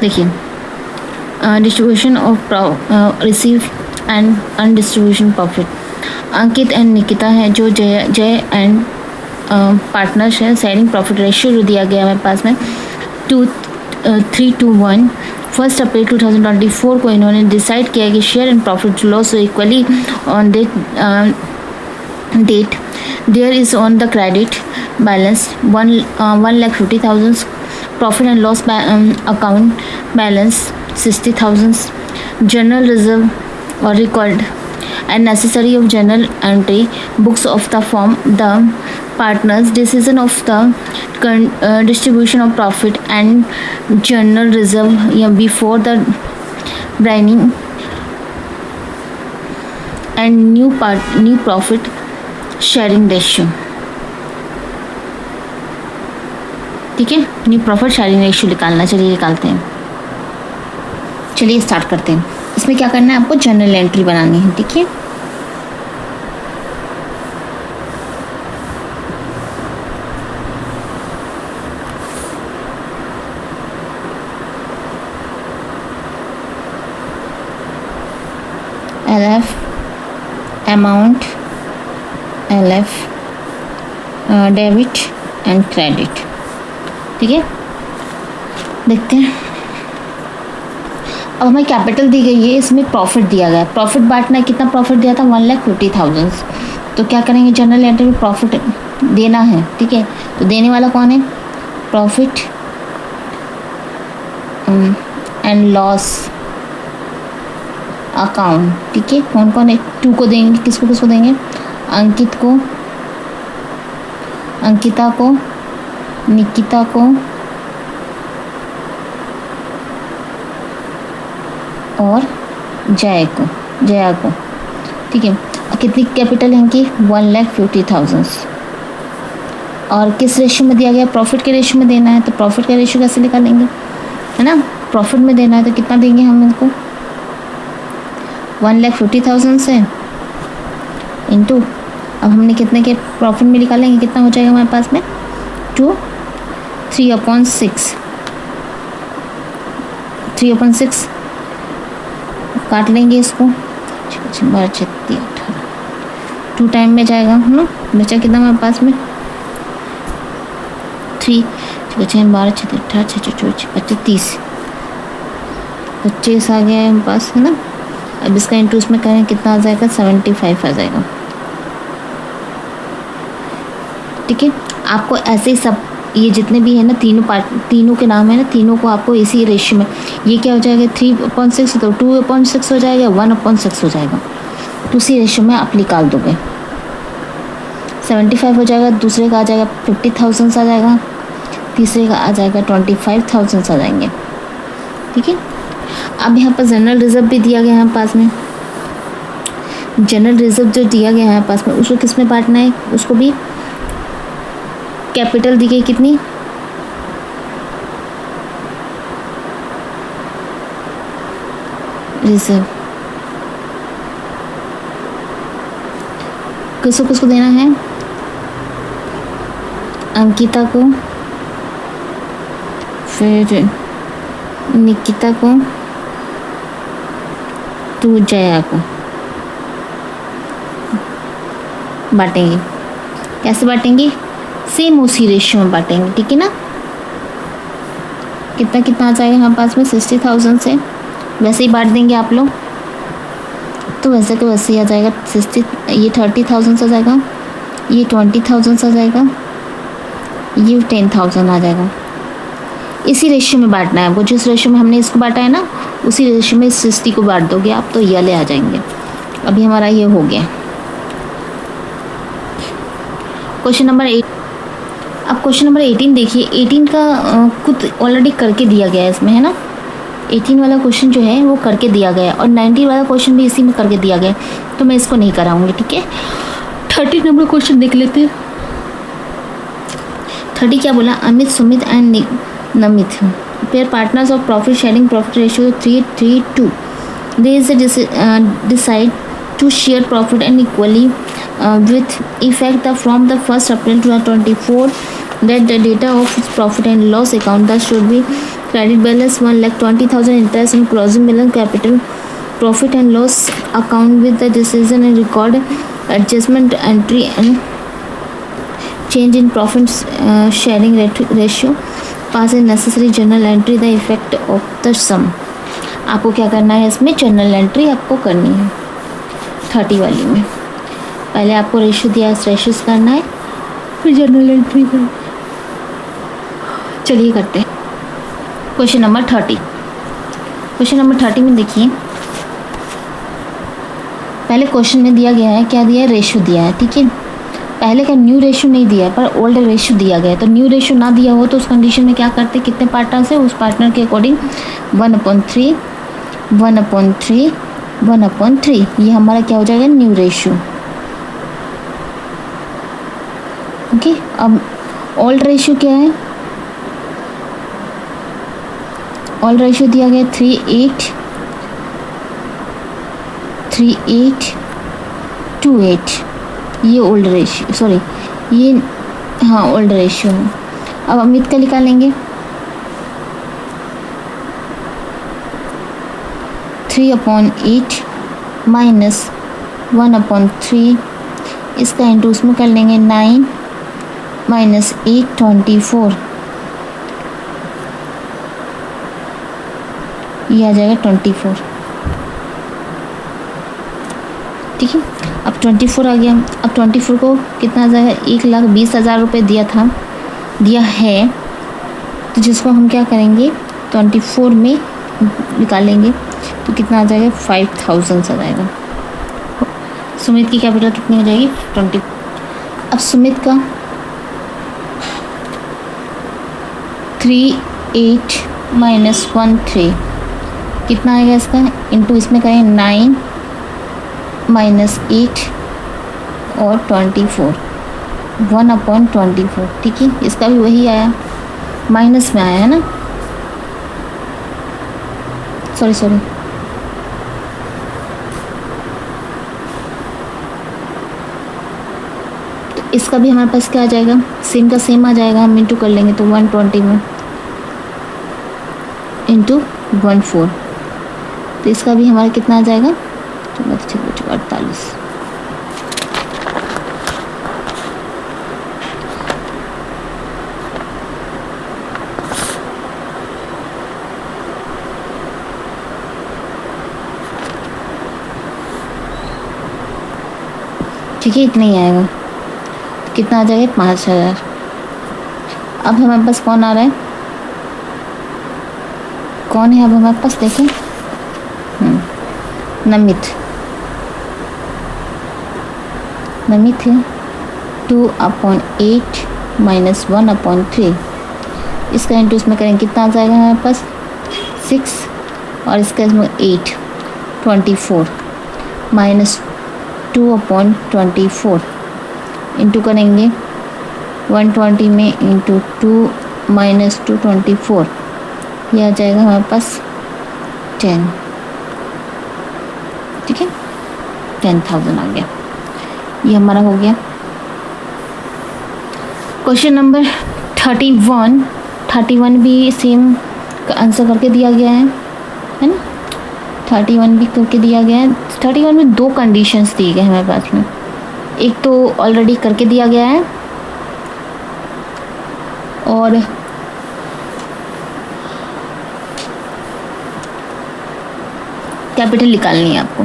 देखिए distribution of receive and undistribution profit. Ankit and Nikita है जो जय एंड पार्टनर्स है। शेयरिंग प्रॉफिट रेशियो जो दिया गया है हमारे पास में 3:1। 1 अप्रैल 2024 को इन्होंने डिसाइड किया कि share and profit loss equally on date there is on the credit balance 1,50,000, profit and loss account balance 60,000, general reserve or record and necessary of journal entry books of the firm, the partners decision of the distribution of profit and journal reserve before the branding and new profit sharing ratio। ठीक है, new profit sharing ratio निकालना। चलिए निकालते हैं, चलिए start करते हैं। इसमें क्या करना है, आपको जर्नल एंट्री बनानी है। ठीक है, LF amount, LF debit and credit. ठीक है, देखते हैं। अब हमें कैपिटल दी गई है, इसमें प्रॉफिट दिया गया है। प्रॉफिट बांटना है, कितना प्रॉफिट दिया था 1,50,000। तो क्या करेंगे, जनरल एंट्री में प्रॉफिट देना है। ठीक है, तो देने वाला कौन है, प्रॉफिट एंड लॉस अकाउंट। ठीक है, कौन कौन है, 2 को देंगे, किसको किसको देंगे, अंकित को, अंकिता को, निकिता को और जया को। ठीक है, कितनी कैपिटल है इनकी, 1,50,000। और किस रेशियो में दिया गया, प्रॉफिट के रेशियो में देना है। तो प्रॉफिट का रेशियो कैसे निकालेंगे, है ना, प्रॉफिट में देना है तो कितना देंगे हम इनको, 1,50,000 से इंटू, अब हमने कितने के प्रॉफिट में निकालेंगे, कितना हो जाएगा हमारे पास में 3/6। 3/6 काट लेंगे इसको, 12, 36, 18, 2 टाइम में जाएगा, है ना। बचा कितना हमारे पास में 3, 12, 36, 18, 24, 25, 25 आ गया है हमारे पास, है ना। अब इसका इंटू उसमें करें कितना आ जाएगा, 75 आ जाएगा। ठीक है, आपको ऐसे ही सब ये जितने भी है ना, तीनों के नाम है ना, तीनों को आपको इसी रेशियो में, ये क्या हो जाएगा 3/6 तो 2/6 हो जाएगा, 1/6 हो जाएगा। तो उसी रेशियो में आप निकाल दोगे, 75 हो जाएगा, दूसरे का आ जाएगा 50,000 आ जाएगा, तीसरे का आ जाएगा 25,000 आ जाएंगे। ठीक है, अब यहाँ पर जनरल रिजर्व भी दिया गया है पास में। जनरल रिजर्व जो दिया गया है पास में, उसको किस में बांटना है, उसको भी कैपिटल दी गई कितनी, रिजर्व, किसको किसको देना है, अंकिता को, फिर निकिता को, तो जया को बांटेंगे। कैसे बांटेंगे, सेम उसी रेशियो में बांटेंगे। ठीक है ना, कितना कितना आ जाएगा हमारे पास में 60,000 से, वैसे ही बांट देंगे आप लोग, तो वैसे को वैसे ही आ जाएगा 60, ये 30,000 आ जाएगा, ये 20,000 आ जाएगा, ये 10,000 आ जाएगा। इसी रेशियो में बांटना है आपको, जिस रेशियो में हमने इसको बांटा है ना, उसी रेशियो में 60 को बांट दोगे आप, तो ये वाले आ जाएंगे। अभी हमारा ये हो गया। Question number 8। अब क्वेश्चन नंबर 18 देखिए, 18 का खुद ऑलरेडी करके दिया गया है इसमें, है ना। 18 वाला क्वेश्चन जो है वो करके दिया गया है, और 19 वाला क्वेश्चन भी इसी में करके दिया गया है, तो मैं इसको नहीं कराऊंगी। ठीक है, 30 नंबर क्वेश्चन देख लेते हैं। 30 क्या बोला, Amit, Sumit and Namit pair partners of profit sharing, profit ratio 3:2। They is decide to share profit and equally with effect from the 1st April 2024 that the data of profit and loss account that should be credit balance 1,20,000, interest and closing balance, capital profit and loss account with the decision and record adjustment entry and change in profit sharing ratio, pass in necessary journal entry the effect of the sum. आपको क्या करना है, इसमें journal entry आपको करनी है 30 वाली में। पहले आपको रेशियो दिया है, रेशियोज करना है, फिर जर्नल एंट्री करना। चलिए करते हैं क्वेश्चन नंबर 30। क्वेश्चन नंबर 30 में देखिए, पहले क्वेश्चन में दिया गया है, क्या दिया है, रेशियो दिया है, ठीक है। पहले का न्यू रेशियो नहीं दिया है, पर ओल्ड रेशियो दिया गया है। तो न्यू रेशियो ना दिया हो तो उस कंडीशन में क्या करते, कितने पार्टनर्स है, उस पार्टनर के अकॉर्डिंग 1/3 1/3 1/3, ये हमारा क्या हो जाएगा, न्यू रेशियो। ओके, अब ओल्ड रेशियो क्या है, ओल्ड रेशियो दिया गया 3:8 ये ओल्ड रेशियो, सॉरी ये, हाँ ओल्ड रेशियो है। अब अमित का निकालेंगे 3/8 माइनस 1/3, इसका इंटू उसमें कर लेंगे 9 माइनस 8 24, ये आ जाएगा 24, ठीक है। अब 24 आ गया। अब 24 को कितना आ जाएगा, 1,20,000 रुपये दिया है, तो जिसको हम क्या करेंगे 24 में निकालेंगे तो कितना आ जाएगा, 5,000 आ जाएगा। सुमित की कैपिटल कितनी हो जाएगी, 20। अब सुमित का 3:8 माइनस 1/3 कितना आएगा, इसका इंटू इसमें करें 9 माइनस 8 और 24, 1/24, ठीक है। इसका भी वही आया, माइनस में आया है ना, सॉरी तो इसका भी हमारे पास क्या आ जाएगा, सेम का सेम आ जाएगा, हम इंटू कर लेंगे तो 120 में इंटू 14, तो इसका भी हमारा कितना आ जाएगा, 48। ठीक है, इतना ही आएगा। तो कितना आ जाएगा, 5,000। अब हमारे पास कौन आ रहा है, कौन है अब हमारे पास, देखें नमित है 2/8 माइनस 1/3, इसका इंटू इसमें करेंगे कितना आ जाएगा हमारे पास 6, और इसका इसमें 8 24 माइनस 2/24 इंटू करेंगे 120 में इंटू 2 माइनस 224, यह आ जाएगा हमारे पास 10, ठीक है, 10,000 आ गया। ये हमारा हो गया। क्वेश्चन नंबर 31 भी सेम का आंसर करके दिया गया है ना, 31 भी करके दिया गया है। 31 में 2 कंडीशंस दी गए हैं हमारे पास में, एक तो ऑलरेडी करके दिया गया है और कैपिटल निकालनी है आपको।